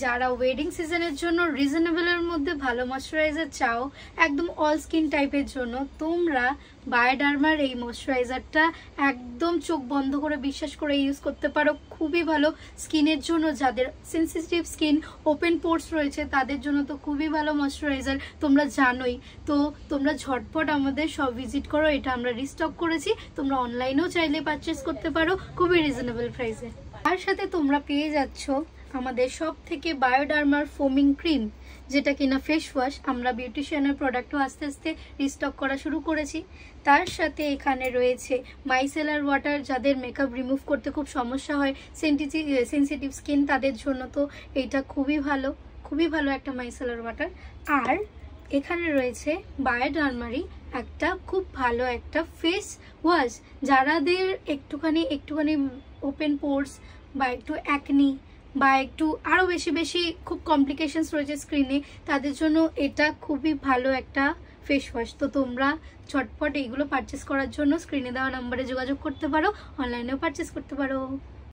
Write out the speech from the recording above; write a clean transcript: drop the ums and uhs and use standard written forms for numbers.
যারা ওয়েডিং সিজনের জন্য রিজনেবলের মধ্যে ভালো ময়শ্চারাইজার চাও, একদম অল স্কিন টাইপের জন্য, তোমরা বায়োডার্মার এই ময়শ্চারাইজারটা একদম চোখ বন্ধ করে বিশ্বাস করে ইউজ করতে পারো। খুবই ভালো স্কিনের জন্য, যাদের সেনসিটিভ স্কিন, ওপেন পোর্স রয়েছে তাদের জন্য তো খুবই ভালো ময়শ্চারাইজার, তোমরা জানোই। তো তোমরা ঝটপট আমাদের সব ভিজিট করো, এটা আমরা রিস্টক করেছি। তোমরা অনলাইনেও চাইলে পারচেস করতে পারো খুবই রিজনেবল প্রাইসে। তার সাথে তোমরা পেয়ে যাচ্ছ আমাদের সব থেকে বায়োডার্মার ফোমিং ক্রিম, যেটা কিনা ফেস ওয়াশ। আমরা বিউটিশিয়ানের প্রোডাক্টও আস্তে আস্তে রিস্টক করা শুরু করেছি। তার সাথে এখানে রয়েছে মাইসেলার ওয়াটার, যাদের মেকআপ রিমুভ করতে খুব সমস্যা হয়, সেনসিটিভ স্কিন তাদের জন্য তো এইটা খুবই ভালো একটা মাইসেলার ওয়াটার। আর এখানে রয়েছে বায়োডার্মারই একটা খুব ভালো একটা ফেস ওয়াশ, যারাদের একটুখানি ওপেন পোর্স বা একটু অ্যাকনি বা একটু আরও বেশি খুব কমপ্লিকেশনস রয়েছে স্কিনে, তাদের জন্য এটা খুবই ভালো একটা ফেস ওয়াশ। তো তোমরা ঝটপট এইগুলো পারচেস করার জন্য স্ক্রিনে দেওয়া নাম্বারে যোগাযোগ করতে পারো, অনলাইনেও পারচেস করতে পারো।